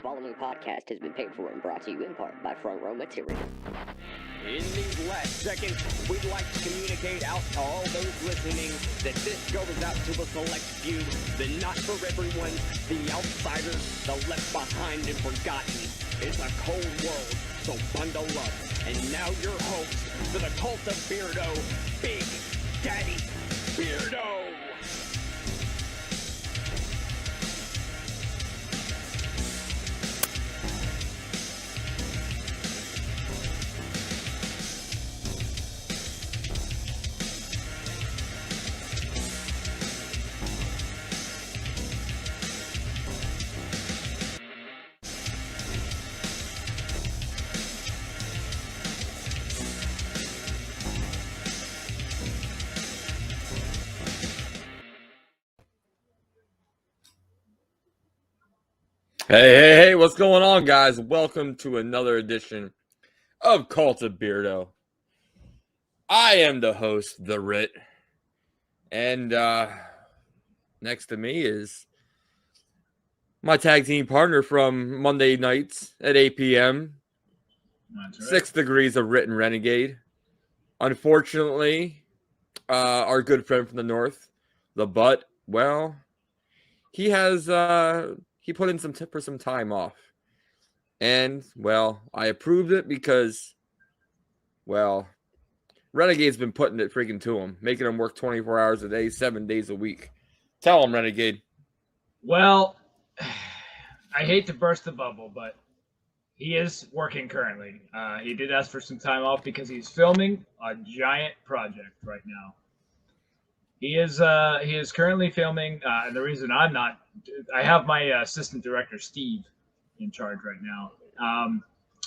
following podcast has been paid for and brought to you in part by Front Row Material. In these last seconds, we'd like to communicate out to all those listening that this goes out to a select few, the not for everyone, the outsiders, the left behind and forgotten. It's a cold world, so bundle up. And now your host for the cult of Beardo, Big Daddy Beardo. Hey, what's going on, guys? Welcome to another edition of Cult of Beardo. I am the host, the Ritt, and next to me is my tag team partner from Monday nights at 8 p.m., That's right. 6 Degrees of Ritt and Renegade. Unfortunately, our good friend from the north, the Butt, well, he has... he put in some time off. And, well, I approved it because, well, Renegade's been putting it freaking to him, making him work 24 hours a day, 7 days a week. Tell him, Renegade. Well, I hate to burst the bubble, but he is working currently. He did ask for some time off because he's filming a giant project right now. He is currently filming, and the reason I have my assistant director Steve in charge right now.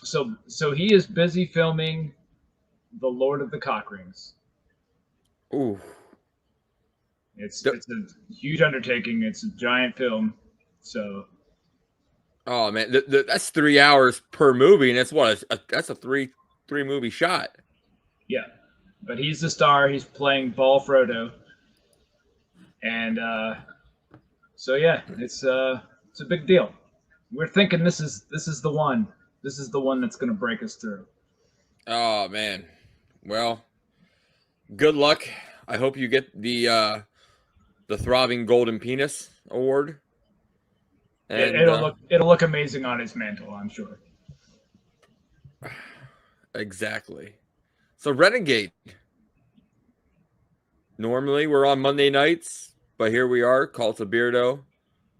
So he is busy filming The Lord of the Cock Rings. Ooh. It's a huge undertaking. It's a giant film. So. Oh man, that's 3 hours per movie, and that's a three movie shot. Yeah, but he's the star. He's playing Ball Frodo. And so yeah, it's a big deal. We're thinking this is the one. This is the one that's going to break us through. Oh man, well, good luck. I hope you get the Throbbing Golden Penis Award. And It'll look amazing on his mantle, I'm sure. Exactly. So Renegade. Normally we're on Monday nights, but here we are, Cult of Beardo.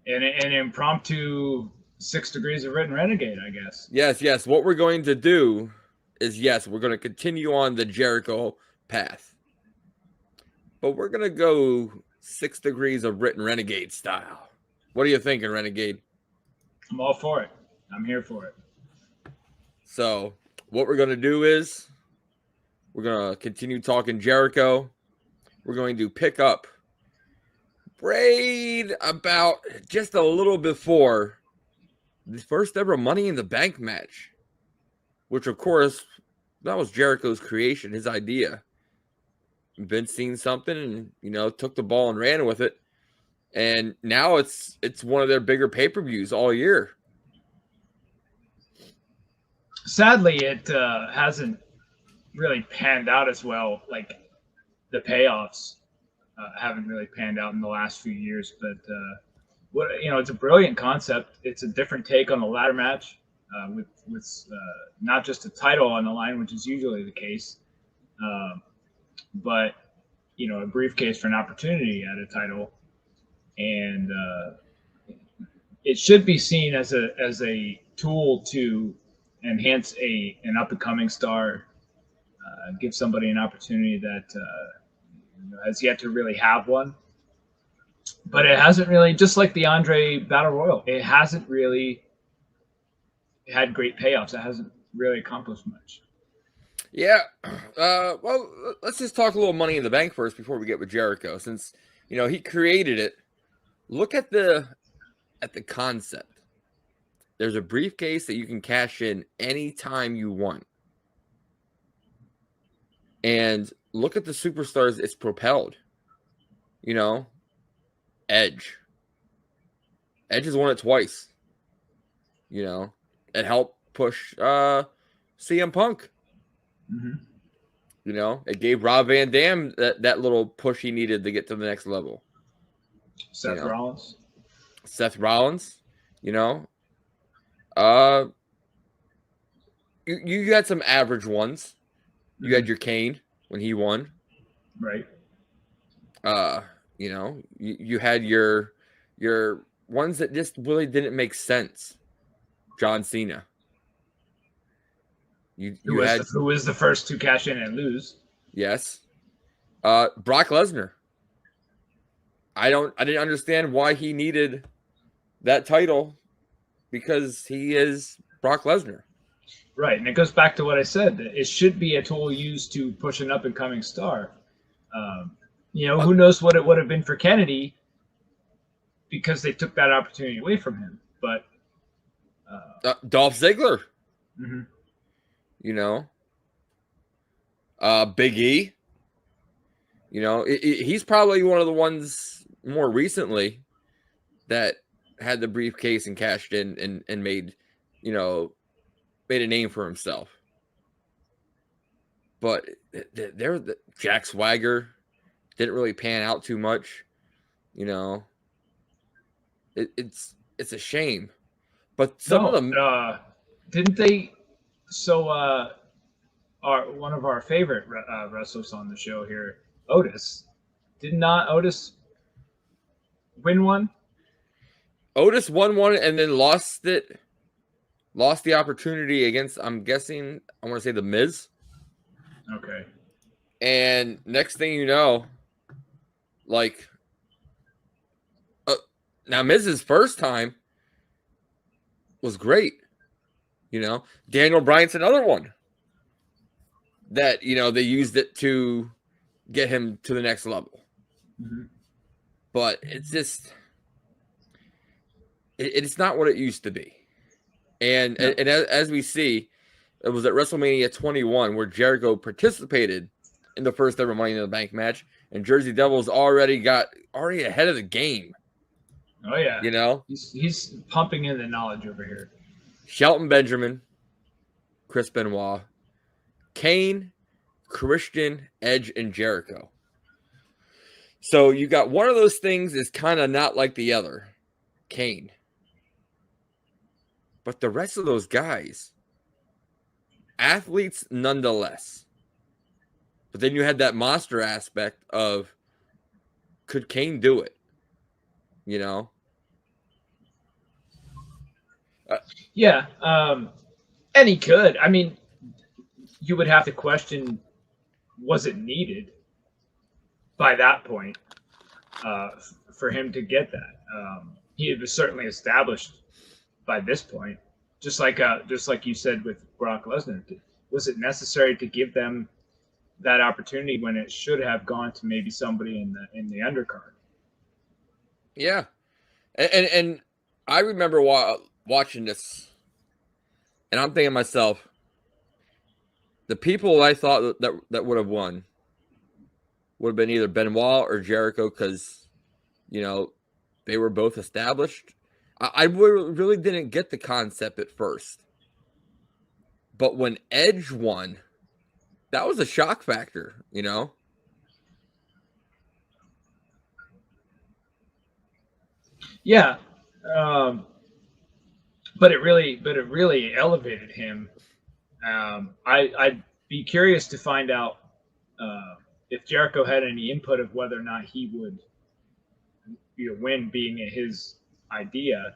An impromptu 6 Degrees of Ritt and Renegade, I guess. Yes. What we're going to do is, we're going to continue on the Jericho path. But we're going to go 6 Degrees of Ritt and Renegade style. What are you thinking, Renegade? I'm all for it. I'm here for it. So what we're going to do is we're going to continue talking Jericho. We're going to pick up right about just a little before the first ever Money in the Bank match, which, of course, that was Jericho's creation, his idea. Vince seen something and, took the ball and ran with it. And now it's one of their bigger pay-per-views all year. Sadly, it hasn't really panned out as well. Like, the payoffs haven't really panned out in the last few years, but it's a brilliant concept. It's a different take on the ladder match with not just a title on the line, which is usually the case, but a briefcase for an opportunity at a title, and it should be seen as a tool to enhance an up and coming star, give somebody an opportunity that has yet to really have one. But it hasn't really, just like the Andre Battle Royal, it hasn't really had great payoffs. It hasn't really accomplished much. Yeah. Well, let's just talk a little Money in the Bank first before we get with Jericho, since he created it. Look at the concept. There's a briefcase that you can cash in anytime you want. And look at the superstars it's propelled. Edge. Edge has won it twice. You know, it helped push CM Punk. Mm-hmm. You know, it gave Rob Van Dam that little push he needed to get to the next level. Seth Rollins. Seth Rollins, you know. You got some average ones. You had your Kane when he won. Right. You know, you had your ones that just really didn't make sense. John Cena. Who was the first to cash in and lose? Yes. Brock Lesnar. I didn't understand why he needed that title because he is Brock Lesnar. Right, and it goes back to what I said. That it should be a tool used to push an up-and-coming star. You know, who knows what it would have been for Kennedy because they took that opportunity away from him. But Dolph Ziggler. Mm-hmm. You know, Big E. You know, he's probably one of the ones more recently that had the briefcase and cashed in and made, you know, made a name for himself. But Jack Swagger didn't really pan out too much. You know, it's a shame. But some of them didn't they? So one of our favorite wrestlers on the show here, Otis, did not Otis win one? Otis won one and then lost the opportunity against, I'm guessing, I want to say The Miz. Okay. And next thing you know, like, now Miz's first time was great. You know, Daniel Bryan's another one that, you know, they used it to get him to the next level. Mm-hmm. But it's just, it's not what it used to be. And as we see, it was at WrestleMania 21 where Jericho participated in the first ever Money in the Bank match, and Jersey Devils already ahead of the game. Oh yeah, you know, he's pumping in the knowledge over here. Shelton Benjamin, Chris Benoit, Kane, Christian, Edge, and Jericho. So you got one of those things is kind of not like the other, Kane. But the rest of those guys, athletes nonetheless. But then you had that monster aspect of, could Kane do it? You know? Yeah. And he could. I mean, you would have to question, was it needed by that point for him to get that? He was certainly established by this point, just like you said with Brock Lesnar. Was it necessary to give them that opportunity when it should have gone to maybe somebody in the undercard? Yeah, and I remember watching this, and I'm thinking to myself, the people I thought that would have won would have been either Benoit or Jericho, because, you know, they were both established. I really didn't get the concept at first. But when Edge won, that was a shock factor, you know? Yeah. But it really elevated him. I'd be curious to find out if Jericho had any input of whether or not he would win, being his idea,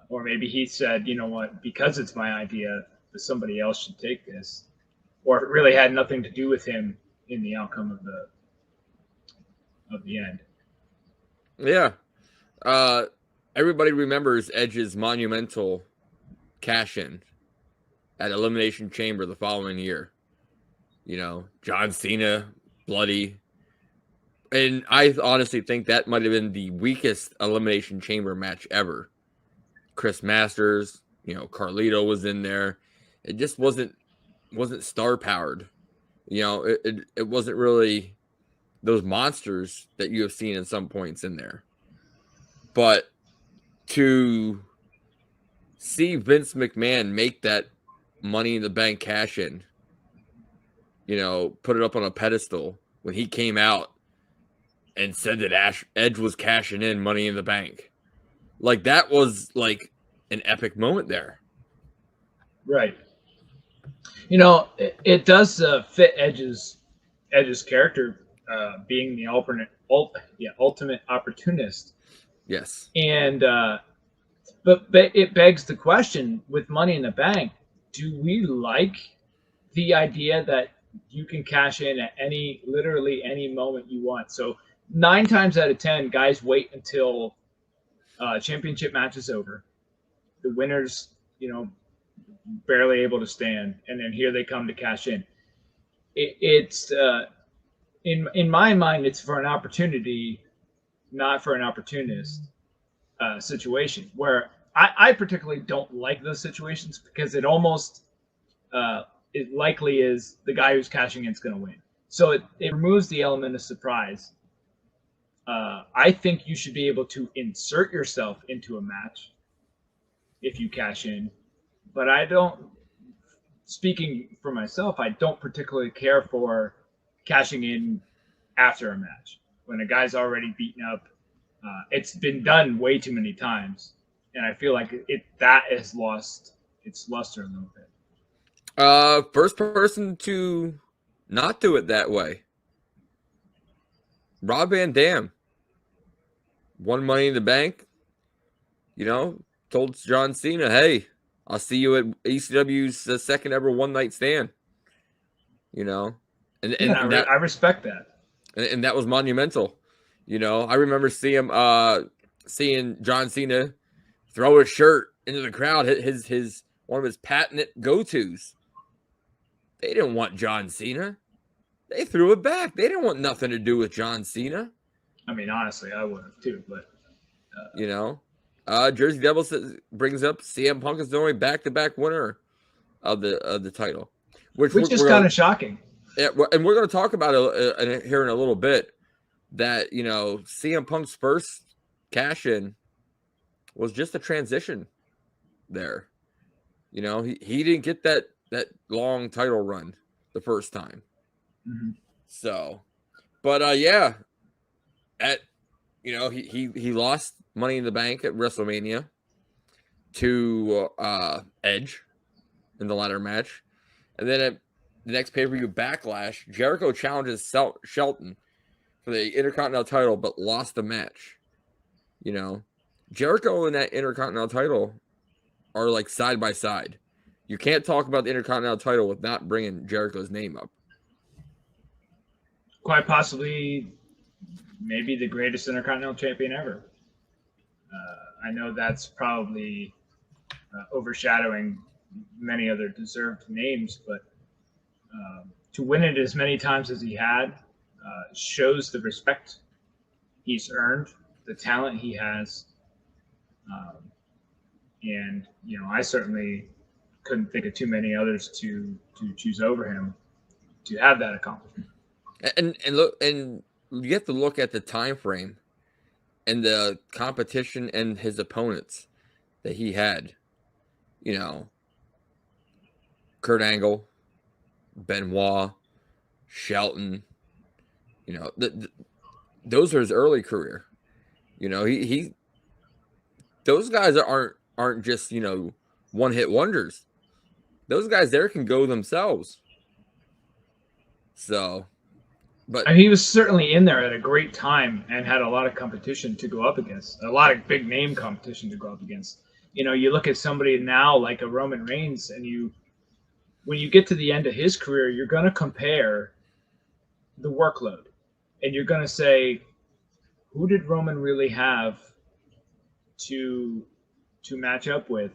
or maybe he said, you know what, because it's my idea, somebody else should take this, or it really had nothing to do with him in the outcome of the end. Yeah. Everybody remembers Edge's monumental cash-in at Elimination Chamber the following year. You know, John Cena, bloody. And I honestly think that might have been the weakest Elimination Chamber match ever. Chris Masters, you know, Carlito was in there. It just wasn't star-powered. You know, it wasn't really those monsters that you have seen in some points in there. But to see Vince McMahon make that Money in the Bank cash in, put it up on a pedestal when he came out and said that Edge was cashing in Money in the Bank. Like, that was like an epic moment there. Right. It does fit Edge's character, being the ultimate opportunist. Yes. And but it begs the question with Money in the Bank: do we like the idea that you can cash in at literally any moment you want? So 9 times out of 10, guys wait until championship match is over. The winners, barely able to stand, and then here they come to cash in. It's in my mind, it's for an opportunity, not for an opportunist situation. Where I particularly don't like those situations, because it almost it likely is the guy who's cashing in is going to win. So it removes the element of surprise. I think you should be able to insert yourself into a match if you cash in, but I don't. Speaking for myself, I don't particularly care for cashing in after a match when a guy's already beaten up. It's been done way too many times, and I feel like that has lost its luster a little bit. First person to not do it that way. Rob Van Dam won Money in the Bank. Told John Cena, "Hey, I'll see you at ECW's second ever one night stand." I respect that. And that was monumental. I remember seeing John Cena throw his shirt into the crowd, his one of his patented go-tos. They didn't want John Cena. They threw it back. They didn't want nothing to do with John Cena. I mean, honestly, I would have too, but Jersey Devil brings up CM Punk is the only back-to-back winner of the title, which is kind of shocking. Yeah, and we're going to talk about it here in a little bit. That CM Punk's first cash in was just a transition there. He didn't get that long title run the first time. Mm-hmm. So, but he lost Money in the Bank at WrestleMania to Edge in the ladder match, and then at the next pay-per-view Backlash, Jericho challenges Shelton for the Intercontinental title, but lost the match. Jericho and that Intercontinental title are like side by side. You can't talk about the Intercontinental title with not bringing Jericho's name up. Quite possibly, maybe the greatest Intercontinental champion ever. I know that's probably overshadowing many other deserved names, but to win it as many times as he had shows the respect he's earned, the talent he has, and I certainly couldn't think of too many others to choose over him to have that accomplishment. And look, and you have to look at the time frame and the competition and his opponents that he had. Kurt Angle, Benoit, Shelton. Those are his early career. He those guys aren't just one hit wonders. Those guys there can go themselves. So, but and he was certainly in there at a great time and had a lot of competition to go up against, a lot of big name competition to go up against. You look at somebody now like a Roman Reigns, and when you get to the end of his career, you're going to compare the workload, and you're going to say, who did Roman really have to match up with?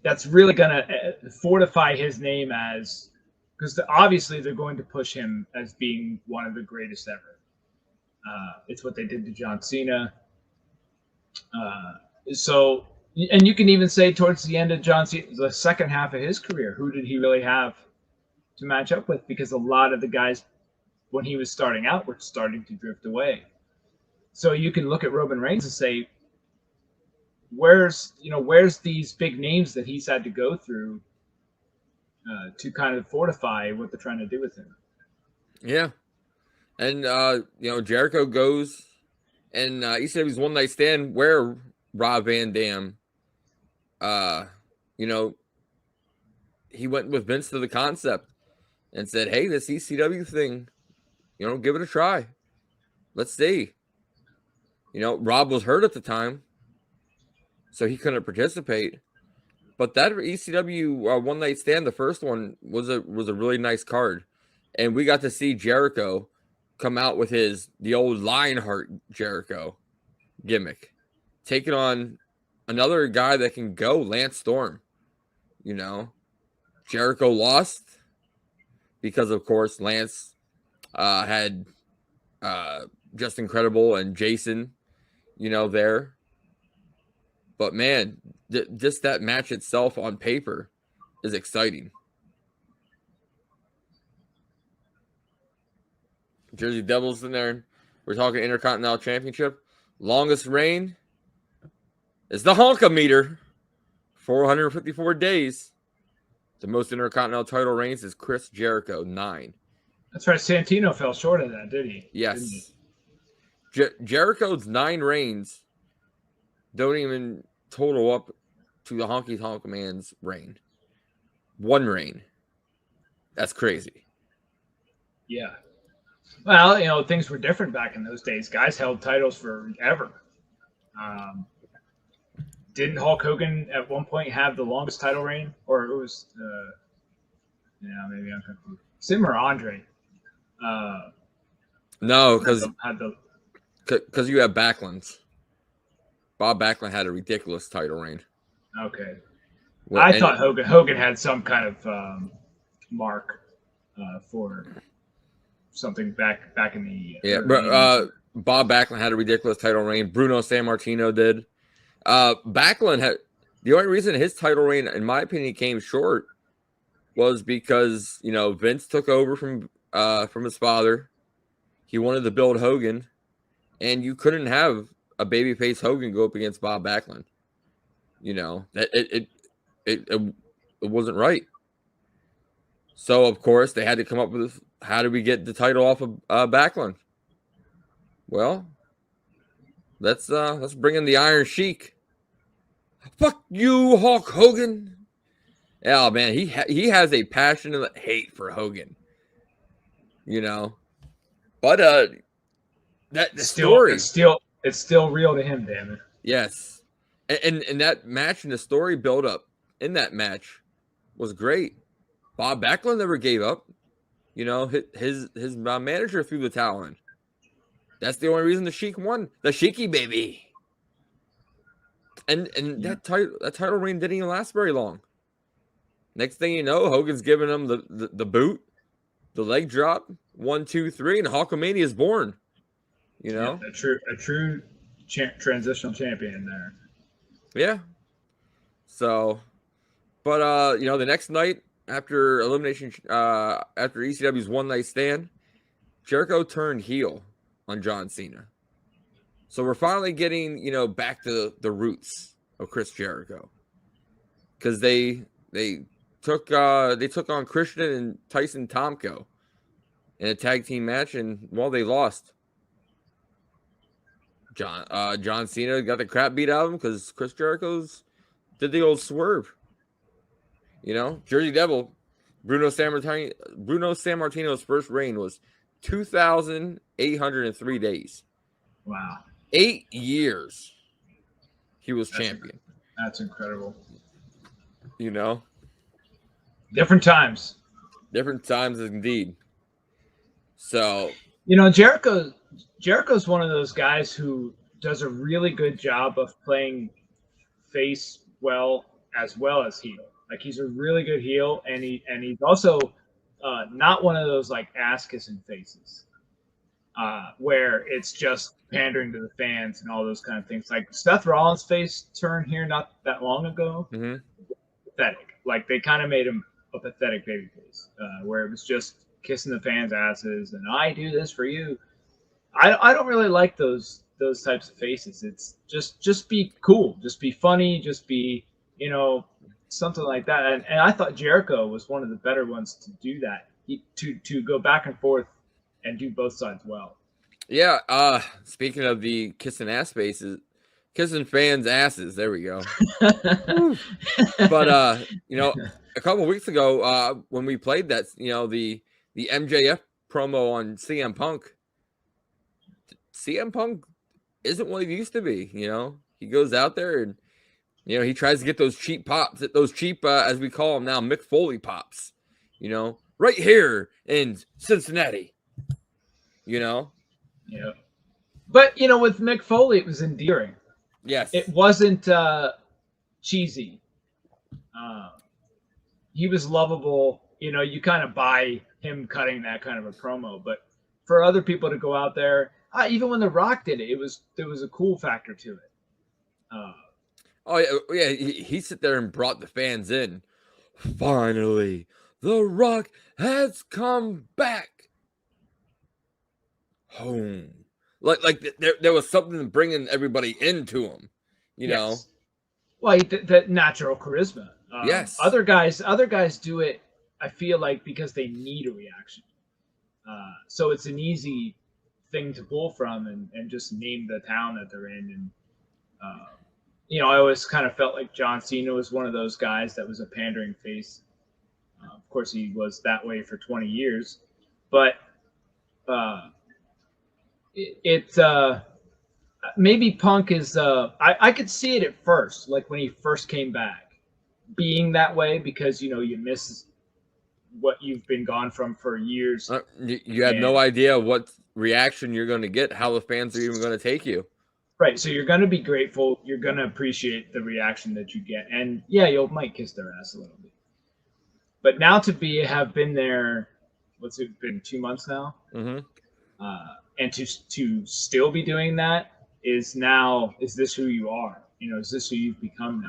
That's really going to fortify his name because obviously they're going to push him as being one of the greatest ever. It's what they did to John Cena. And you can even say towards the end of John Cena, the second half of his career, who did he really have to match up with? Because a lot of the guys, when he was starting out, were starting to drift away. So you can look at Roman Reigns and say, where's these big names that he's had to go through to kind of fortify what they're trying to do with him. Yeah. And, Jericho goes and ECW's One Night Stand where Rob Van Dam, he went with Vince to the concept and said, hey, this ECW thing, give it a try. Let's see. Rob was hurt at the time, so he couldn't participate. But that ECW One Night Stand, the first one, was a really nice card. And we got to see Jericho come out with the old Lionheart Jericho gimmick, taking on another guy that can go, Lance Storm. Jericho lost because, of course, Lance had Just Incredible and Jason, there. But man, just that match itself on paper is exciting. Jersey Devils in there. We're talking Intercontinental Championship. Longest reign is the Honka-meter. 454 days. The most Intercontinental title reigns is Chris Jericho, 9. That's right. Santino fell short of that, did he? Yes. Jericho's 9 reigns don't even total up to the Honky Tonk Man's reign. 1 reign. That's crazy. Yeah. Well, things were different back in those days. Guys held titles forever. Didn't Hulk Hogan at one point have the longest title reign? Or it was, maybe I'm confused. Sim or Andre? No, because you have Backlund's. Bob Backlund had a ridiculous title reign. Okay. I thought Hogan had some kind of mark for something back in the Bob Backlund had a ridiculous title reign. Bruno Sammartino did. Backlund had the only reason his title reign, in my opinion, came short was because Vince took over from his father. He wanted to build Hogan, and you couldn't have a babyface Hogan go up against Bob Backlund. That it wasn't right. So of course they had to come up with how do we get the title off of Backlund? Well, let's bring in the Iron Sheik. Fuck you, Hulk Hogan. Oh man, he has a passionate hate for Hogan. But that the story it's still real to him, damn it. Yes, and that match and the story build up in that match was great. Bob Backlund never gave up. His manager threw the towel in. That's the only reason the Sheik won. The Sheiky baby. And that title reign didn't even last very long. Next thing you know, Hogan's giving him the boot, the leg drop, 1, 2, 3, and Hulkamania is born. A true transitional champion there. Yeah. So, but the next night after elimination, after ECW's One Night Stand, Jericho turned heel on John Cena. So we're finally getting back to the roots of Chris Jericho, because they took on Christian and Tyson Tomko in a tag team match, and they lost. John Cena got the crap beat out of him because Chris Jericho's did the old swerve. Jersey Devil, Bruno Sammartino's first reign was 2,803 days. Wow. 8 years he was champion. That's incredible. Different times indeed. So, Jericho's one of those guys who does a really good job of playing face well as heel. Like, he's a really good heel, and he's also not one of those like ass kissing faces where it's just pandering to the fans and all those kind of things. Like Seth Rollins' face turn here not that long ago, pathetic. Like, they kind of made him a pathetic babyface, where it was just kissing the fans' asses and I do this for you. I don't really like those those types of faces. It's just be cool, just be funny, just be, something like that. And I thought Jericho was one of the better ones to do that. To go back and forth and do both sides well. Yeah. Speaking of the kissing ass faces, kissing fans' asses. There we go. But a couple of weeks ago, when we played that, the MJF promo on CM Punk isn't what he used to be. He goes out there and he tries to get those cheap pops, those cheap as we call them now, Mick Foley pops. Right here in Cincinnati. Yeah. But with Mick Foley, it was endearing. Yes. It wasn't cheesy. He was lovable. You kind of buy him cutting that kind of a promo. But for other people to go out there, even when The Rock did it, there was a cool factor to it. Oh yeah, he sit there and brought the fans in. Finally, The Rock has come back home. Like there was something bringing everybody into him. You know. Well, the natural charisma. Yes. Other guys do it. I feel like because they need a reaction. So it's an easy thing to pull from and just name the town that they're in. And I always kind of felt like John Cena was one of those guys that was a pandering face. Of course, he was that way for 20 years, but maybe Punk is. I could see it at first, like when he first came back, being that way because you miss what you've been gone from for years. You had no idea what reaction you're going to get, how the fans are even going to take you. Right, so you're going to be grateful. You're going to appreciate the reaction that you get, and yeah, you might kiss their ass a little bit. But now have been there, what's it been, 2 months now? Mm-hmm. And to still be doing that is this who you are? Is this who you've become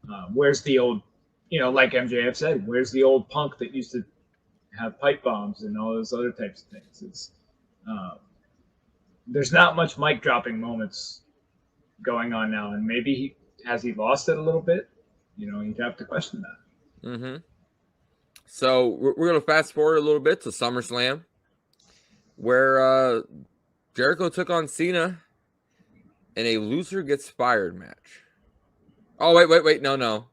now? Where's the old, like MJF said, where's the old Punk that used to have pipe bombs and all those other types of things? It's there's not much mic dropping moments going on now, and maybe has he lost it a little bit? You'd have to question that. Mm-hmm. So we're going to fast forward a little bit to SummerSlam, where Jericho took on Cena in a loser gets fired match. Oh, wait, no.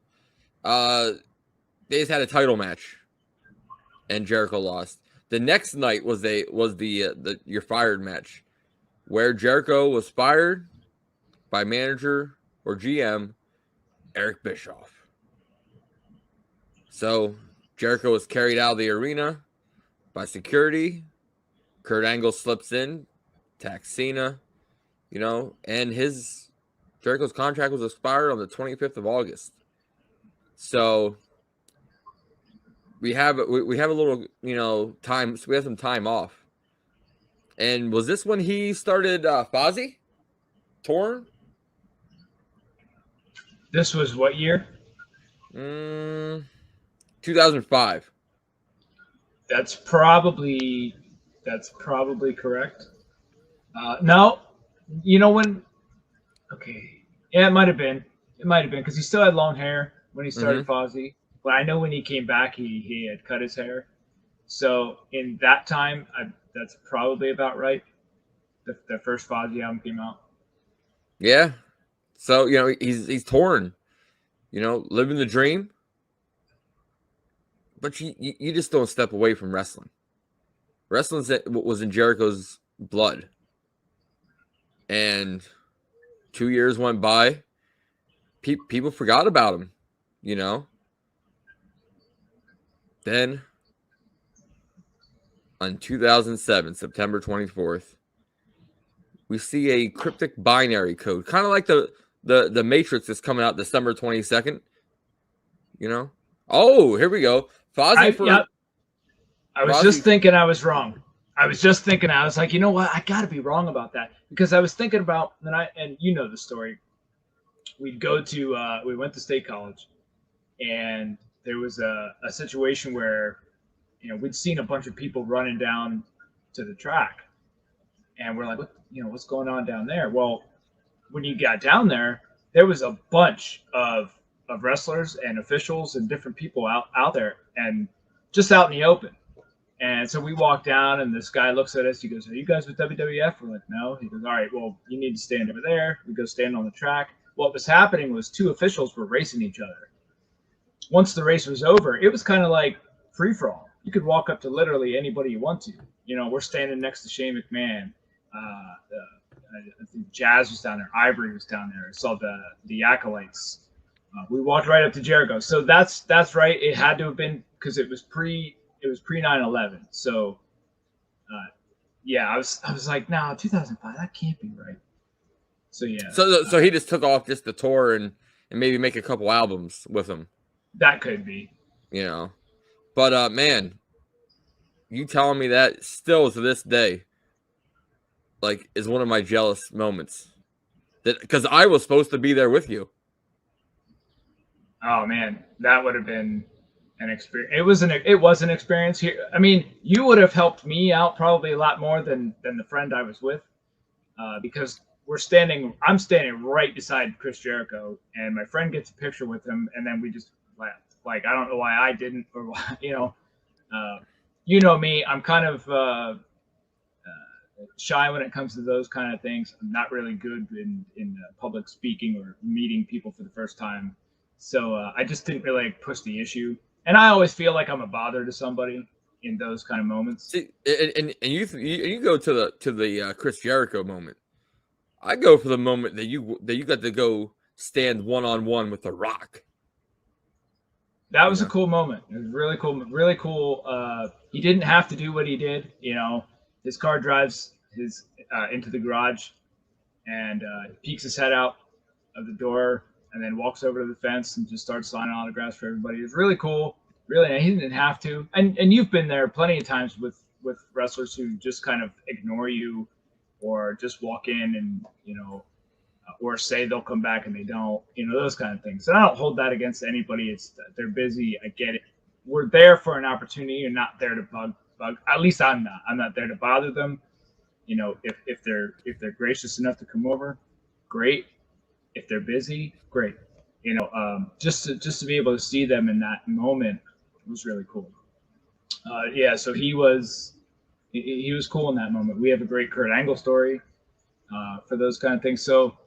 They just had a title match, and Jericho lost. The next night was the you're fired match, where Jericho was fired by manager or GM Eric Bischoff. So Jericho was carried out of the arena by security. Kurt Angle slips in, attacks Cena, and Jericho's contract was expired on the 25th of August. So we have a little, time. So we have some time off. And was this when he started Fozzy? Torn? This was what year? 2005. That's probably correct. No, when? Okay, yeah, it might have been because he still had long hair when he started Fozzy. But I know when he came back, he had cut his hair. So in that time, that's probably about right. The first Fozzy album came out. Yeah. So he's torn. Living the dream. But you just don't step away from wrestling. Wrestling was in Jericho's blood. And 2 years went by. People forgot about him, Then, on 2007, September 24th, we see a cryptic binary code. Kind of like the Matrix that's coming out December 22nd. Oh, here we go. Fozzy I was just thinking I was wrong. I was like, you know what? I got to be wrong about that because I was thinking about, and you know the story. We went to State College, and there was a situation where, we'd seen a bunch of people running down to the track, And we're like, what's going on down there? Well, when you got down there was a bunch of wrestlers and officials and different people out there and just out in the open. And so we walk down, and this guy looks at us. He goes, "Are you guys with WWF?" We're like, "No." He goes, "All right, well, you need to stand over there." We go stand on the track. What was happening was two officials were racing each other. Once the race was over, it was kind of like free for all. You could walk up to literally anybody you want to. We're standing next to Shane McMahon. I think Jazz was down there. Ivory was down there. I saw the Acolytes. We walked right up to Jericho. So that's right. It had to have been because it was pre 9/11. So yeah, I was like, no, 2005. That can't be right. So yeah. So he just took off just the tour and maybe make a couple albums with him. That could be. But man, you telling me that still to this day, like, is one of my jealous moments. That because I was supposed to be there with you. Oh man, that would have been an experience. It was an experience here. I mean, you would have helped me out probably a lot more than the friend I was with, because I'm standing right beside Chris Jericho, and my friend gets a picture with him, and then we just laughed. Like, I don't know why I didn't, or why, me, I'm kind of shy when it comes to those kind of things. I'm not really good in public speaking or meeting people for the first time. So I just didn't really push the issue. And I always feel like I'm a bother to somebody in those kind of moments. See, and you go to the Chris Jericho moment. I go for the moment that you got to go stand one-on-one with The Rock. That was a cool moment. It was really cool. Really cool. He didn't have to do what he did. His car drives into the garage, and peeks his head out of the door, and then walks over to the fence and just starts signing autographs for everybody. It was really cool. Really, he didn't have to. And you've been there plenty of times with wrestlers who just kind of ignore you, or just walk in and or say they'll come back and they don't. Those kind of things. And I don't hold that against anybody. It's they're busy. I get it. We're there for an opportunity. You're not there to bug. At least I'm not. I'm not there to bother them. If they're gracious enough to come over, great. If they're busy, great. Just to be able to see them in that moment was really cool. Yeah, so he was cool in that moment. We have a great Kurt Angle story for those kind of things. So,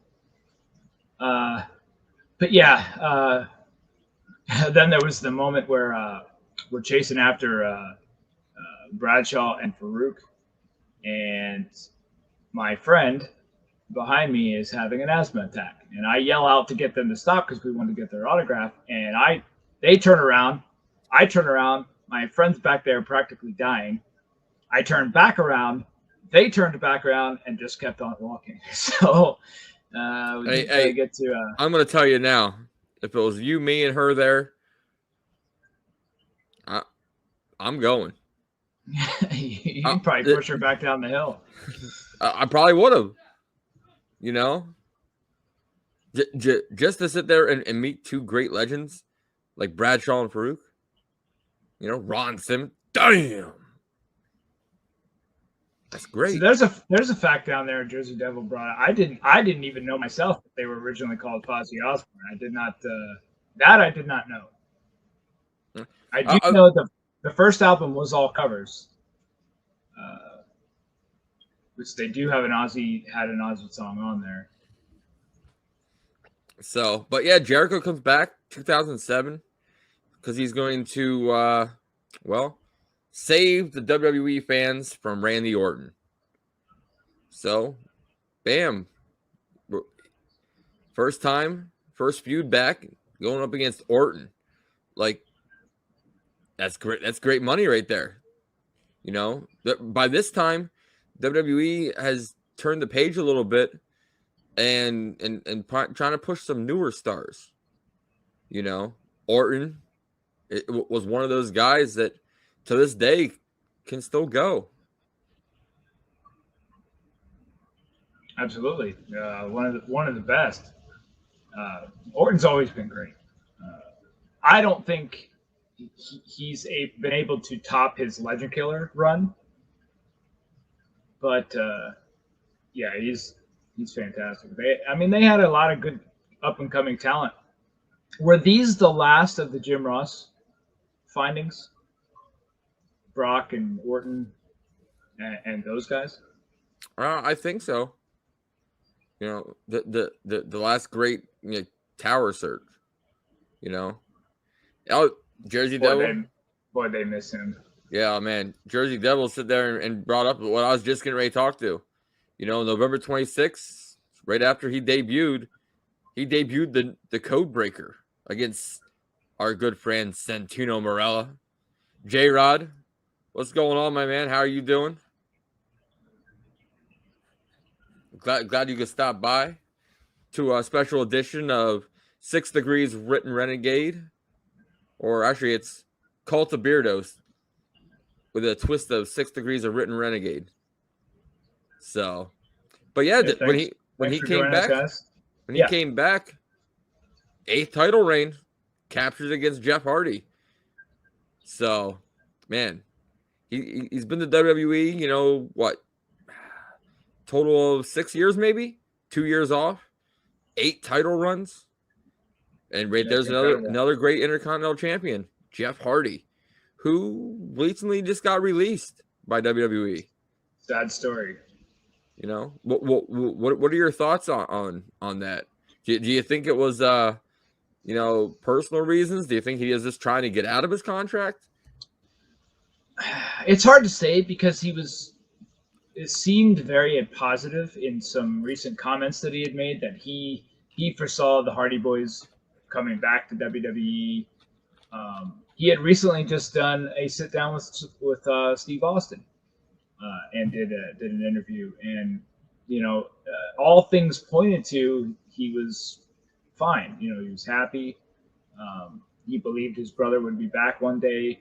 but yeah, then there was the moment where we're chasing after Bradshaw and Farouk, and my friend behind me is having an asthma attack, and I yell out to get them to stop because we want to get their autograph. And they turn around, I turn around, my friend's back there practically dying. I turned back around, they turned back around, and just kept on walking. So we get to. I'm going to tell you now, if it was you, me, and her there, I'm going. You'd probably push her back down the hill. I probably would have. Just to sit there and meet two great legends like Bradshaw and Farouk. Ron Simmons. Damn, that's great. So there's a fact down there. Jersey Devil brought up. I didn't even know myself that they were originally called Fozzy Osbourne. I did not. That I did not know. I do know the first album was all covers, which they do have had an Ozzy song on there. So, but yeah, Jericho comes back 2007 because he's going to, save the WWE fans from Randy Orton. So, bam. First feud back, going up against Orton. Like, that's great. That's great money right there. By this time, WWE has turned the page a little bit and trying to push some newer stars. Orton was one of those guys that to this day can still go. Absolutely. One of the best. Orton's always been great. I don't think he's been able to top his Legend Killer run, but yeah, he's fantastic. They had a lot of good up and coming talent. Were these the last of the Jim Ross findings? Brock and Orton and those guys? I think so. You know, the last great tower search. You know, oh, Jersey Devil. Boy, they miss him. Yeah, man, Jersey Devil sit there and brought up what I was just getting ready to talk to. You know, November 26th, right after he debuted the Code Breaker against our good friend Santino Marella. J-Rod, what's going on, my man? How are you doing? Glad you could stop by to a special edition of 6 Degrees Ritt and Renegade. Or actually, it's Cult of Beardos with a twist of 6 Degrees of Ritt and Renegade. So, but yeah, when he came back, 8th title reign, captured against Jeff Hardy. So, man, he's been to WWE, you know, what, total of 6 years, maybe 2 years off, 8 title runs, and there's another great Intercontinental Champion, Jeff Hardy, who recently just got released by WWE. Sad story. You know, what are your thoughts on that? Do you think it was personal reasons? Do you think he is just trying to get out of his contract? It's hard to say because it seemed very positive in some recent comments that he had made that he foresaw the Hardy Boys coming back to WWE. He had recently just done a sit down with Steve Austin and did an interview, and all things pointed to he was fine. You know, he was happy. He believed his brother would be back one day.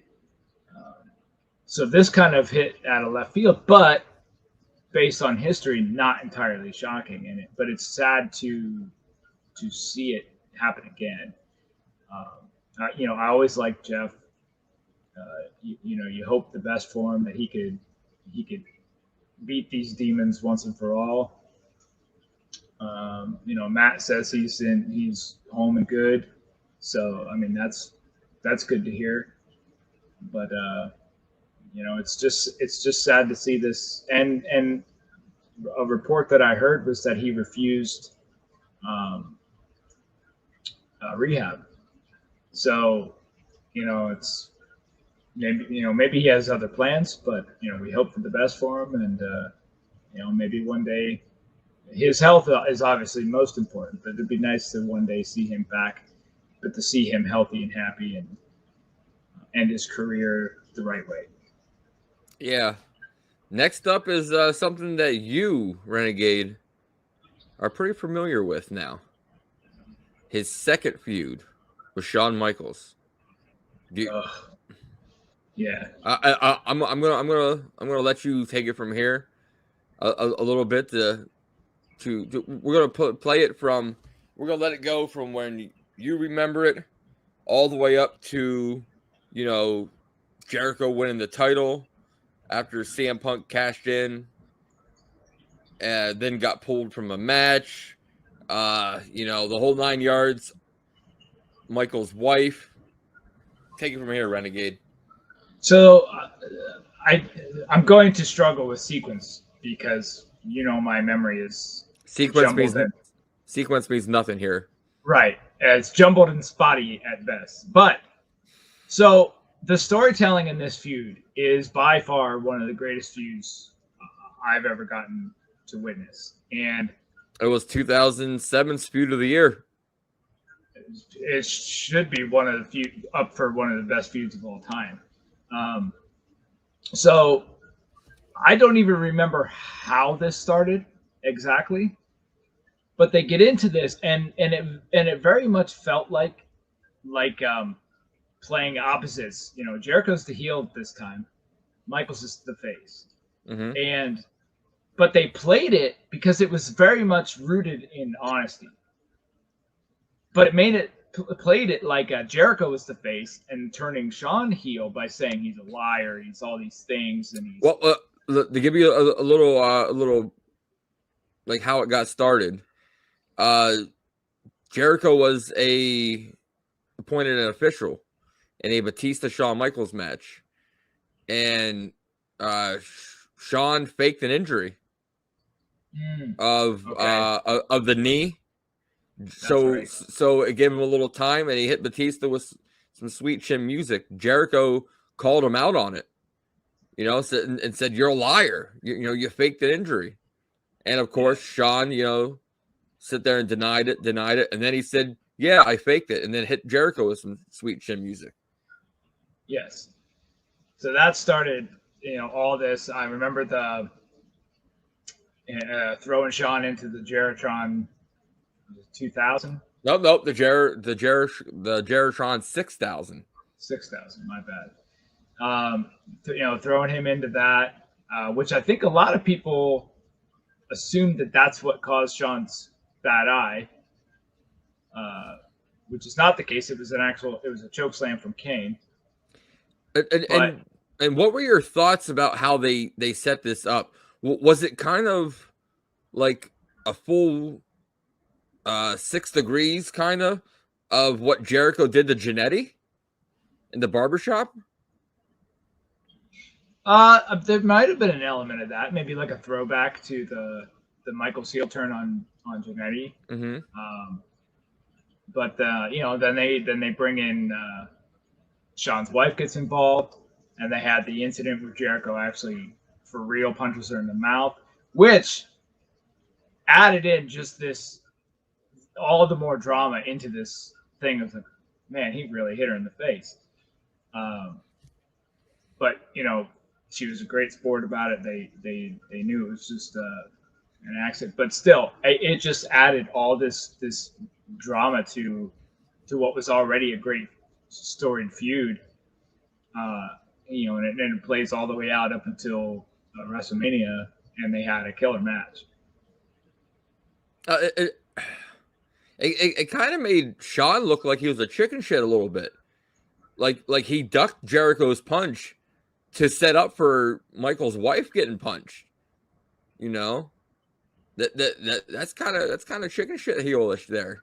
So this kind of hit out of left field, but based on history, not entirely shocking. But it's sad to see it happen again. I always liked Jeff. You hope the best for him, that he could beat these demons once and for all. Matt says he's home and good, so that's good to hear. But it's just sad to see this. And a report that I heard was that he refused rehab. So, it's maybe he has other plans, but we hope for the best for him, and maybe one day his health is obviously most important, but it'd be nice to one day see him back, but to see him healthy and happy and end his career the right way. Yeah. Next up is something that you, Renegade, are pretty familiar with now. His second feud with Shawn Michaels. Yeah. I'm gonna let you take it from here a little bit. We're gonna play it from. We're gonna let it go from when you remember it all the way up to, Jericho winning the title after CM Punk cashed in and then got pulled from a match. The whole 9 yards. Michael's wife. Take it from here, Renegade. So I'm going to struggle with sequence because my memory is sequence means nothing here. Right, it's jumbled and spotty at best. But so the storytelling in this feud is by far one of the greatest feuds I've ever gotten to witness, and it was 2007's feud of the year. It should be one of the up for one of the best feuds of all time. So I don't even remember how this started exactly, but they get into this and it very much felt like playing opposites. Jericho's the heel this time, Michaels is the face. Mm-hmm. But they played it because it was very much rooted in honesty. But it played it like Jericho was the face and turning Shawn heel by saying he's a liar, he's all these things, and he's to give you a little like how it got started. Jericho was appointed an official in a Batista Shawn Michaels match, and Shawn faked an injury of the knee. So it gave him a little time, and he hit Batista with some sweet chin music. Jericho called him out on it, and said, "You're a liar. You faked an injury." And of course, Shawn, sit there and denied it, and then he said, "Yeah, I faked it," and then hit Jericho with some sweet chin music. Yes. So that started, all this. I remember the throwing Shawn into the Jeritron 2000. Nope. The Jeritron 6000. 6,000. My bad. Throwing him into that, which I think a lot of people assumed that that's what caused Shawn's bad eye, which is not the case. It was a choke slam from Kane. And what were your thoughts about how they set this up? Was it kind of like a full 6 degrees kind of what Jericho did to Jannetty in the barbershop? There might have been an element of that, maybe like a throwback to the Michaels heel turn on Jannetty. Mm-hmm. But then they bring in Shawn's wife gets involved, and they had the incident where Jericho actually for real punches her in the mouth, which added in just this all the more drama into this thing of like, man, he really hit her in the face. But she was a great sport about it. They knew it was just an accident, but still, it just added all this drama to what was already a great storied feud. And it plays all the way out up until WrestleMania, and they had a killer match. It kind of made Shawn look like he was a chicken shit a little bit, like he ducked Jericho's punch to set up for Michael's wife getting punched. That's kind of chicken shit heelish there.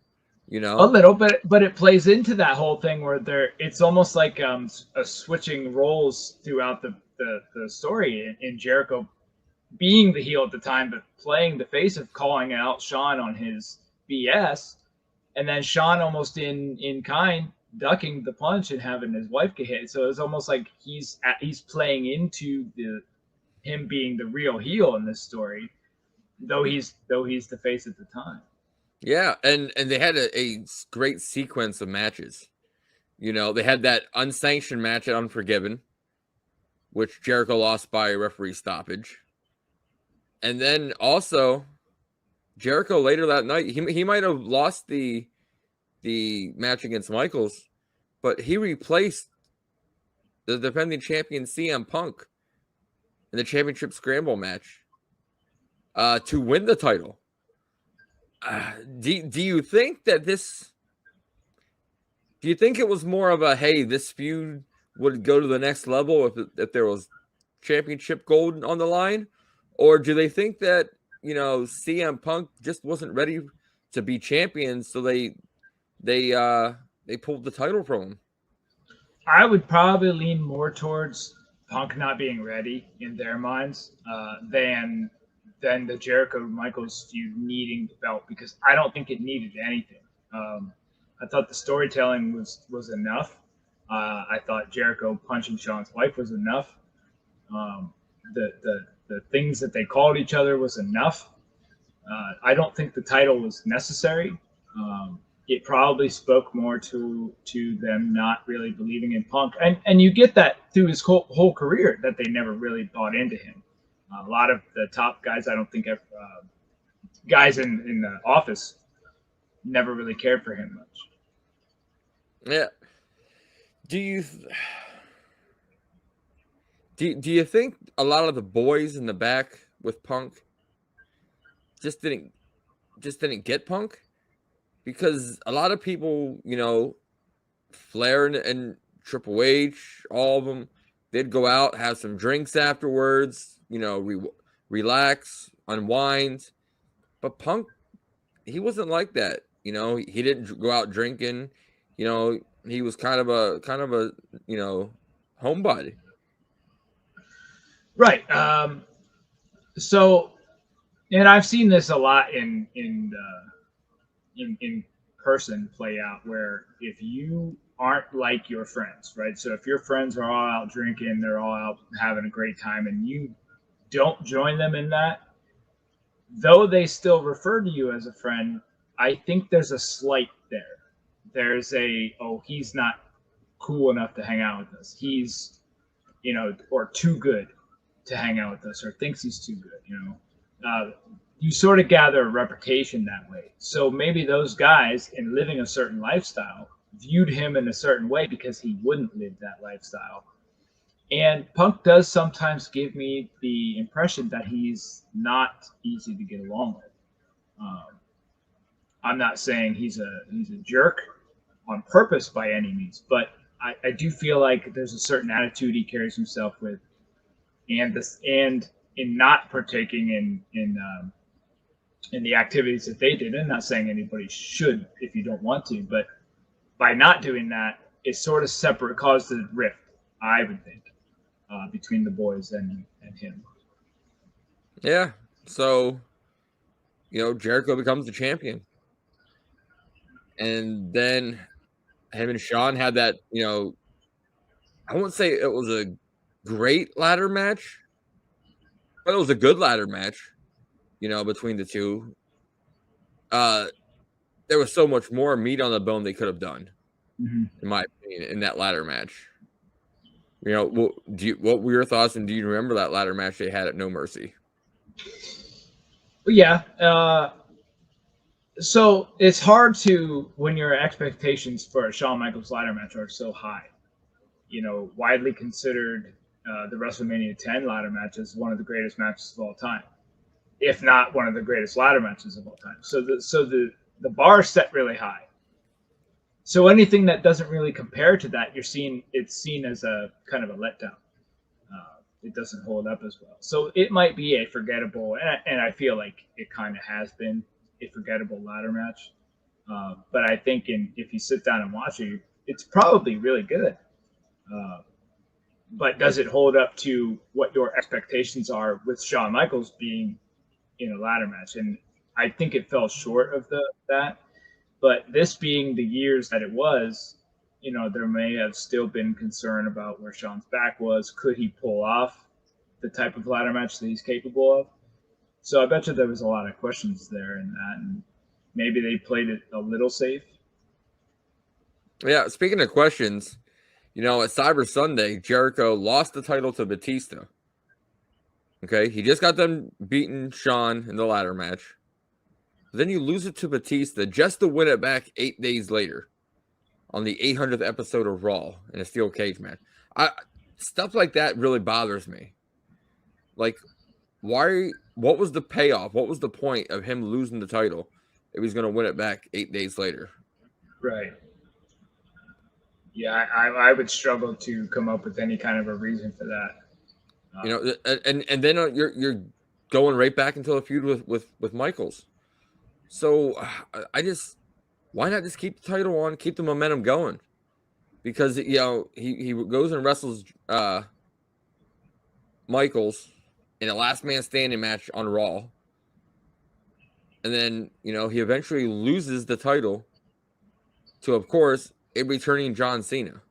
A little bit, but it plays into that whole thing where it's almost like a switching roles throughout the story, in Jericho being the heel at the time, but playing the face of calling out Shawn on his BS, and then Shawn almost in kind ducking the punch and having his wife get hit. So it's almost like he's playing into him being the real heel in this story, though he's the face at the time. Yeah, and they had a great sequence of matches. They had that unsanctioned match at Unforgiven, which Jericho lost by referee stoppage. And then also, Jericho later that night, he might have lost the match against Michaels, but he replaced the defending champion CM Punk in the championship scramble match to win the title. Do you think that do you think it was more of a, hey, this feud would go to the next level if there was championship gold on the line? Or do they think that, CM Punk just wasn't ready to be champion, so they pulled the title from him? I would probably lean more towards Punk not being ready in their minds than the Jericho Michaels feud needing the belt, because I don't think it needed anything. I thought the storytelling was enough. I thought Jericho punching Shawn's wife was enough. The things that they called each other was enough. I don't think the title was necessary. It probably spoke more to them not really believing in Punk, and you get that through his whole career, that they never really bought into him. A lot of the top guys, I don't think guys in the office never really cared for him much. Yeah. Do you think a lot of the boys in the back with Punk just didn't get Punk? Because a lot of people, Flair and Triple H, all of them, they'd go out, have some drinks afterwards, relax, unwind. But Punk, he wasn't like that. You know, he didn't go out drinking. You know, he was kind of a homebody. Right. So, and I've seen this a lot in person play out, where if you aren't like your friends, right? So if your friends are all out drinking, they're all out having a great time, and you don't join them in that, though they still refer to you as a friend, I think there's a slight there. There's he's not cool enough to hang out with us. He's, or too good to hang out with us, or thinks he's too good, you sort of gather a reputation that way. So maybe those guys, in living a certain lifestyle, viewed him in a certain way because he wouldn't live that lifestyle. And Punk does sometimes give me the impression that he's not easy to get along with. I'm not saying he's a jerk on purpose by any means, but I do feel like there's a certain attitude he carries himself with, and in not partaking in the activities that they did. I'm not saying anybody should if you don't want to, but by not doing that, it sort of caused a rift, I would think, between the boys and him. Yeah. So, Jericho becomes the champion. And then him and Shawn had that, I won't say it was a great ladder match, but it was a good ladder match, between the two. There was so much more meat on the bone they could have done, in my opinion, in that ladder match. What were your thoughts, and do you remember that ladder match they had at No Mercy? Yeah. So it's hard when your expectations for a Shawn Michaels ladder match are so high. Widely considered the WrestleMania 10 ladder match as one of the greatest matches of all time, if not one of the greatest ladder matches of all time. So the bar is set really high. So anything that doesn't really compare to that, it's seen as a kind of a letdown. It doesn't hold up as well. So it might be a forgettable, and I feel like it kind of has been a forgettable ladder match. But I think if you sit down and watch it, it's probably really good. But does it hold up to what your expectations are with Shawn Michaels being in a ladder match? And I think it fell short of that. But this being the years that it was, there may have still been concern about where Shawn's back was. Could he pull off the type of ladder match that he's capable of? So I bet you there was a lot of questions there in that, and maybe they played it a little safe. Yeah, speaking of questions, at Cyber Sunday, Jericho lost the title to Batista. Okay, he just got them beating Shawn in the ladder match. Then you lose it to Batista just to win it back 8 days later on the 800th episode of Raw in a steel cage match. Stuff like that really bothers me. Like, why? What was the payoff? What was the point of him losing the title if he's going to win it back 8 days later? Right. Yeah, I would struggle to come up with any kind of a reason for that. And then you're going right back into a feud with Michaels. So why not just keep the title on, keep the momentum going? Because he goes and wrestles Michaels in a last man standing match on Raw, and then he eventually loses the title to, of course, a returning John Cena.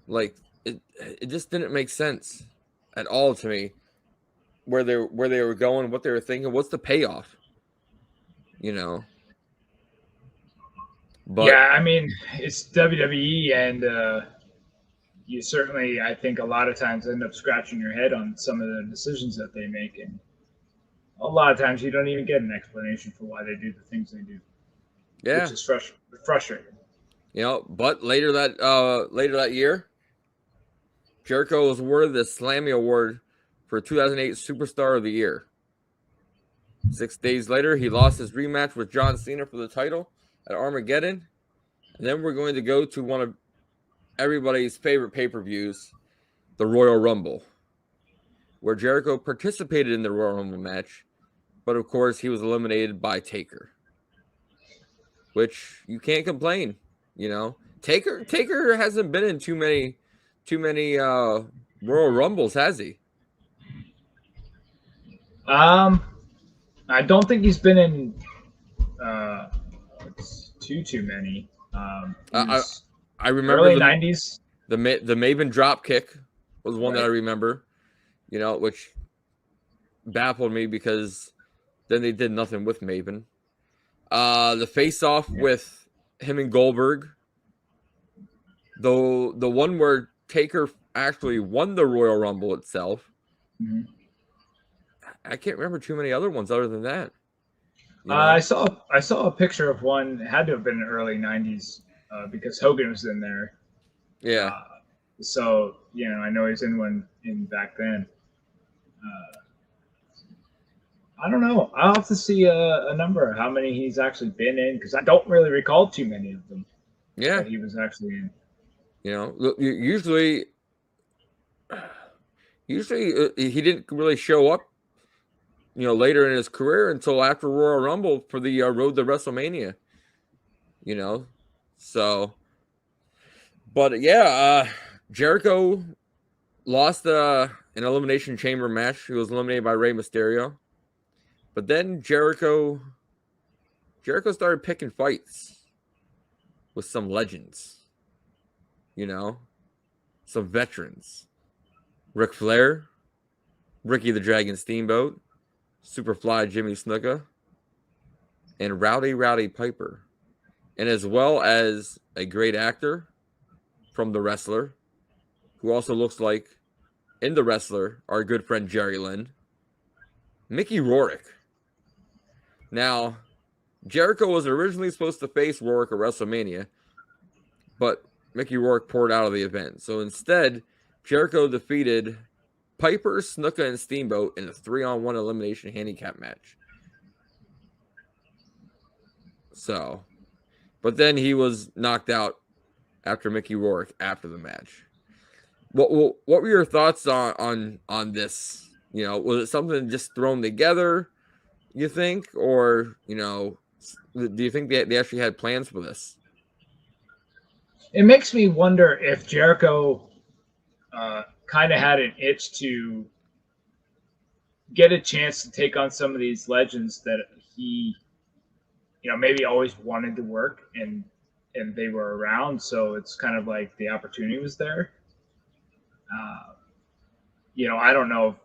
Like it just didn't make sense at all to me where they were going, what they were thinking, what's the payoff? But yeah, I mean, it's WWE, and you certainly, I think, a lot of times end up scratching your head on some of the decisions that they make, and a lot of times you don't even get an explanation for why they do the things they do. Yeah, which is frustrating. But later that year, Jericho was awarded the Slammy Award for 2008 Superstar of the Year. 6 days later, he lost his rematch with John Cena for the title at Armageddon. And then we're going to go to one of everybody's favorite pay-per-views, the Royal Rumble, where Jericho participated in the Royal Rumble match, but of course he was eliminated by Taker, which you can't complain. You know, Taker hasn't been in too many Royal Rumbles, has he? I don't think he's been in too many. I remember early '90s. The Maven drop kick was one that I remember. You know, which baffled me because then they did nothing with Maven. The face off with him and Goldberg. Though the one where Taker actually won the Royal Rumble itself. Mm-hmm. I can't remember too many other ones other than that. You know? I saw a picture of one. It had to have been in the early '90s because Hogan was in there. Yeah. So I know he's in one in back then. I don't know. I'll have to see a number of how many he's actually been in because I don't really recall too many of them. Yeah, that he was actually in. You know, usually he didn't really show up. You know, later in his career until after Royal Rumble for the road to WrestleMania. You know, so. But yeah, Jericho lost an Elimination Chamber match. He was eliminated by Rey Mysterio. But then Jericho started picking fights with some legends. You know, some veterans. Ric Flair, Ricky the Dragon Steamboat, Superfly Jimmy Snuka, and Rowdy Piper. And as well as a great actor from The Wrestler, who also looks like, in The Wrestler, our good friend Jerry Lynn, Mickey Rourke. Now, Jericho was originally supposed to face Rourke at WrestleMania, but Mickey Rourke poured out of the event. So instead, Jericho defeated Piper, Snuka, and Steamboat in a 3-on-1 elimination handicap match. So, but then he was knocked out after Mickey Rourke after the match. What were your thoughts on this? You know, was it something just thrown together, you think? Or, you know, do you think they actually had plans for this? It makes me wonder if Jericho kind of had an itch to get a chance to take on some of these legends that he, maybe always wanted to work and they were around. So it's kind of like the opportunity was there. I don't know.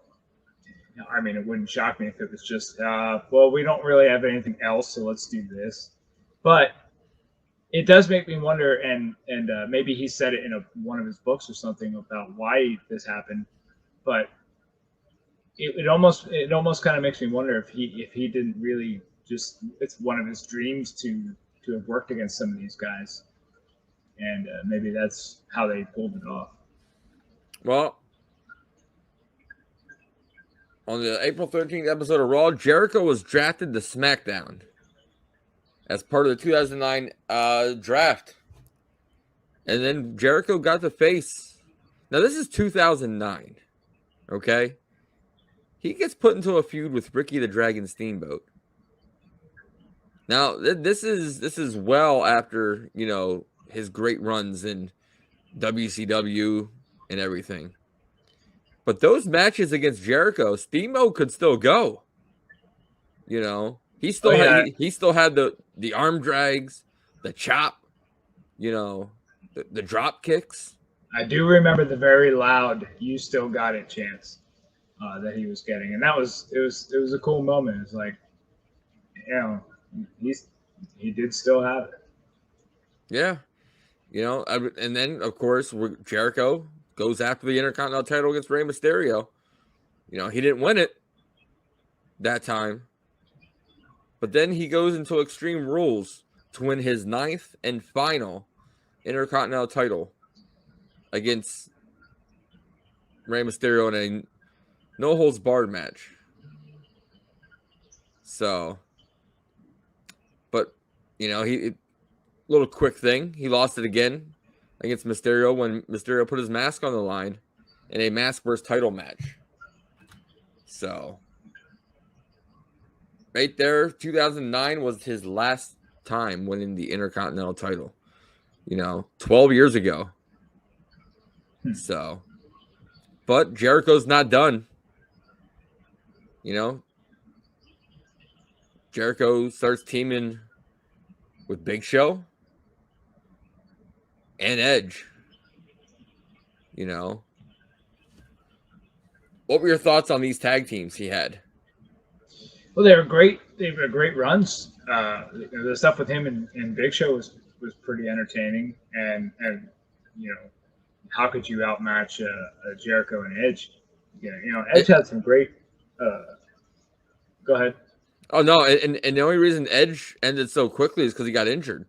I mean, it wouldn't shock me if it was just, well, we don't really have anything else, so let's do this. But it does make me wonder, and maybe he said it in one of his books or something about why this happened. But it almost kind of makes me wonder if he didn't really just, it's one of his dreams to have worked against some of these guys, and maybe that's how they pulled it off. Well, on the April 13th episode of Raw, Jericho was drafted to SmackDown as part of the 2009 draft. And then Jericho got to face. Now, this is 2009. Okay? He gets put into a feud with Ricky the Dragon Steamboat. Now, this is well after, his great runs in WCW and everything. But those matches against Jericho, Steamboat could still go. He still had the arm drags, the chop, the drop kicks. I do remember the very loud "You still got it" chants that he was getting, and it was a cool moment. It's like, he did still have it. Yeah, and then of course Jericho goes after the Intercontinental title against Rey Mysterio. He didn't win it that time. But then he goes into Extreme Rules to win his 9th and final Intercontinental title against Rey Mysterio in a no-holds-barred match. So, but, little quick thing. He lost it again against Mysterio when Mysterio put his mask on the line in a mask versus title match. So, right there, 2009 was his last time winning the Intercontinental title. 12 years ago. So, but Jericho's not done. Jericho starts teaming with Big Show and Edge. What were your thoughts on these tag teams he had? Well, they were great. They were great runs. The stuff with him and Big Show was pretty entertaining. And how could you outmatch Jericho and Edge? Edge had some great. Go ahead. Oh no, and the only reason Edge ended so quickly is because he got injured.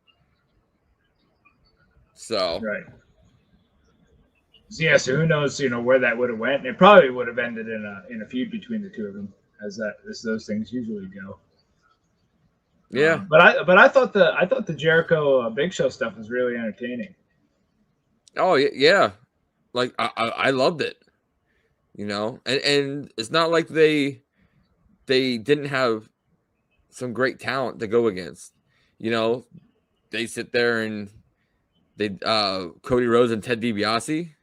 So right. So yeah, so who knows? Where that would have went. It probably would have ended in a feud between the two of them, as those things usually go. Yeah, but I thought the Jericho Big Show stuff was really entertaining. Oh yeah, like I loved it. And it's not like they didn't have some great talent to go against. They sit there and they Cody Rhodes and Ted DiBiase,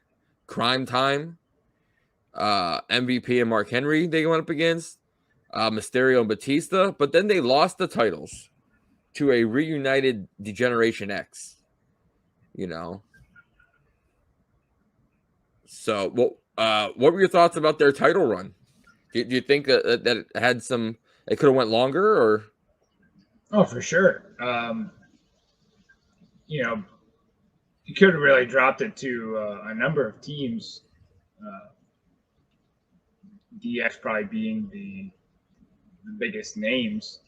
Crime Time, MVP and Mark Henry they went up against, Mysterio and Batista, but then they lost the titles to a reunited Degeneration X. So what were your thoughts about their title run? Do you think that it had some? It could have went longer, or? Oh, for sure. You could have really dropped it to a number of teams. DX probably being the biggest names.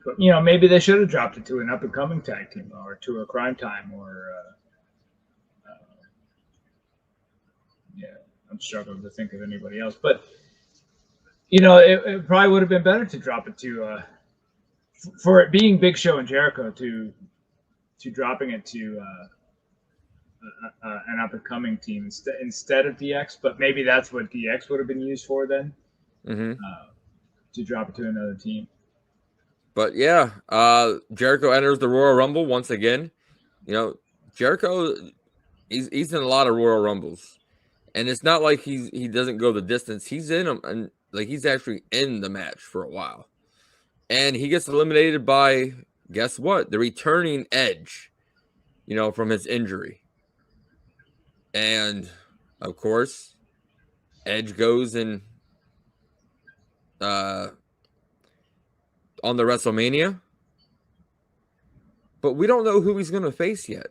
But maybe they should have dropped it to an up and coming tag team, or to a Crime Time, or I'm struggling to think of anybody else. But it probably would have been better to drop it to for it being Big Show and Jericho to dropping it to an up and coming team instead of DX. But maybe that's what DX would have been used for then, to drop it to another team. But yeah, Jericho enters the Royal Rumble once again. Jericho, he's in a lot of Royal Rumbles, and it's not like he doesn't go the distance. He's in them, and like he's actually in the match for a while, and he gets eliminated by, guess what? The returning Edge, from his injury, and of course, Edge goes and on the WrestleMania, but we don't know who he's going to face yet,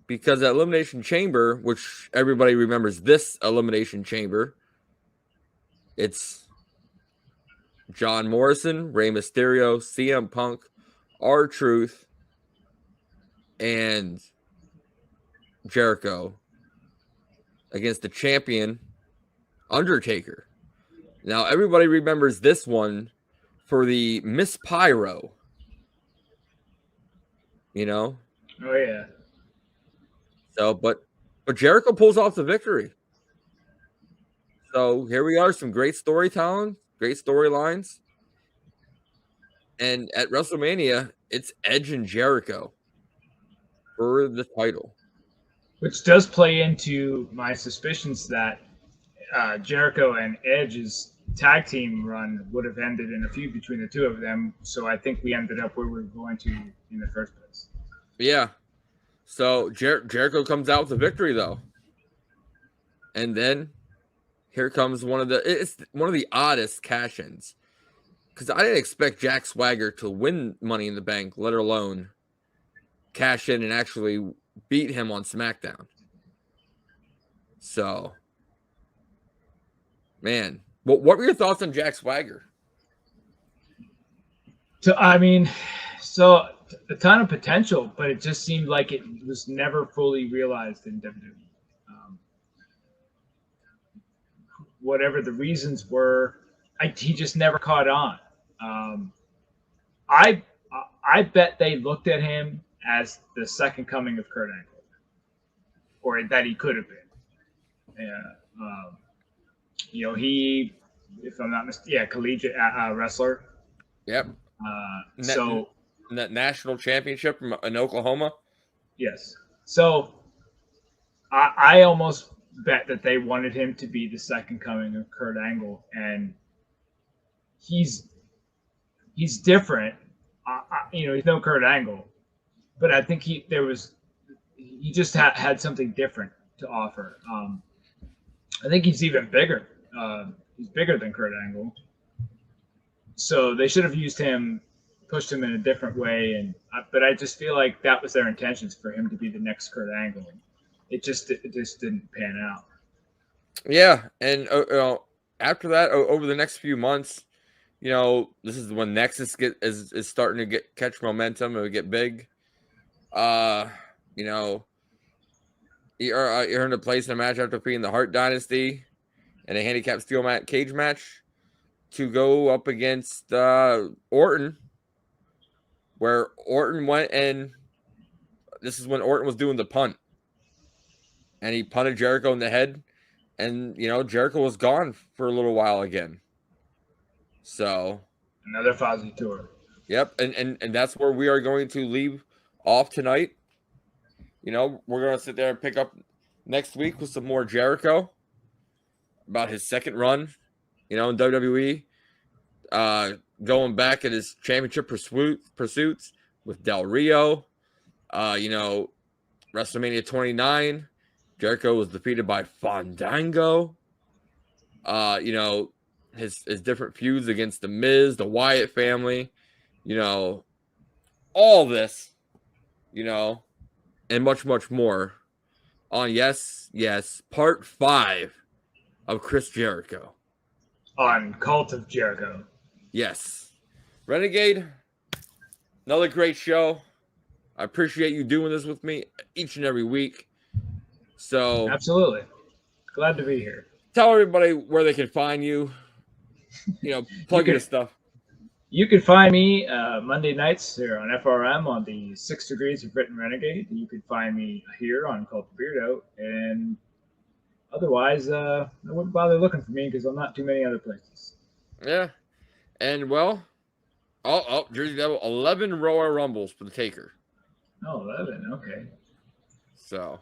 because at Elimination Chamber, which everybody remembers this Elimination Chamber, it's John Morrison, Rey Mysterio, CM Punk, R-Truth, and Jericho against the champion Undertaker. Now everybody remembers this one for the Miss Pyro. Oh yeah. So, but Jericho pulls off the victory. So here we are, some great storytelling, great storylines. And at WrestleMania, it's Edge and Jericho for the title. Which does play into my suspicions that Jericho and Edge's tag team run would have ended in a feud between the two of them. So I think we ended up where we were going to in the first place. Yeah. So Jericho comes out with a victory, though. And then here comes it's one of the oddest cash-ins, because I didn't expect Jack Swagger to win Money in the Bank, let alone cash in and actually beat him on SmackDown. So, man, what were your thoughts on Jack Swagger? So a ton of potential, but it just seemed like it was never fully realized in WWE. Whatever the reasons were, he just never caught on. I bet they looked at him as the second coming of Kurt Angle, or that he could have been. Yeah, he if I'm not mistaken. Yeah, collegiate wrestler. Yep. So that national championship in Oklahoma. yes. So I almost bet that they wanted him to be the second coming of Kurt Angle, and he's different. He's no Kurt Angle, but I think he just had something different to offer. I think he's even bigger. He's bigger than Kurt Angle, so they should have used him, pushed him in a different way. But I just feel like that was their intentions, for him to be the next Kurt Angle. It just didn't pan out. Yeah, and after that, over the next few months, this is when Nexus is starting to catch momentum and get big. He earned a place in a match after defeating the Hart Dynasty in a handicap steel cage match to go up against Orton, where Orton went, and this is when Orton was doing the punt, and he punted Jericho in the head, and Jericho was gone for a little while again. So another Fozzy tour. Yep, and that's where we are going to leave off tonight. We're going to sit there and pick up next week with some more Jericho about his second run, in WWE, going back at his championship pursuits with Del Rio. WrestleMania 29, Jericho was defeated by Fandango. His different feuds against The Miz, the Wyatt family, all this, and much, much more on Yes, Part 5 of Chris Jericho. On Cult of Jericho. Yes. Renegade, another great show. I appreciate you doing this with me each and every week. So absolutely. Glad to be here. Tell everybody where they can find you. Plug your stuff. You can find me Monday nights here on FRM on the 6 Degrees of Ritt and Renegade. You can find me here on Cult of Beardo. And otherwise, I wouldn't bother looking for me because I'm not too many other places. Yeah. And, Jersey Devil, 11 Royal Rumbles for the Taker. Oh, 11. Okay. So.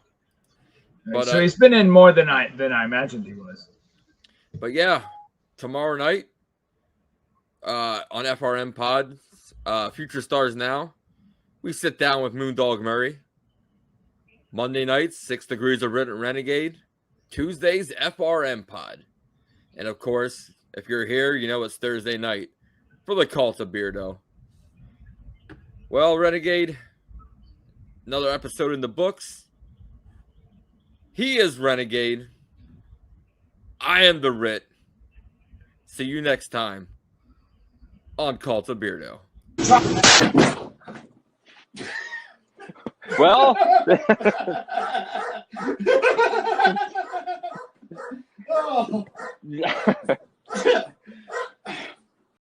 So he's been in more than I imagined he was. But, yeah, tomorrow night, on FRM Pod, Future Stars Now, we sit down with Moondog Murray. Monday nights, 6 Degrees of Ritt and Renegade. Tuesdays, FRM Pod. And of course, if you're here, it's Thursday night for the Cult of Beardo. Well, Renegade, another episode in the books. He is Renegade. I am the Ritt. See you next time on Cult of Beardo. Well, oh.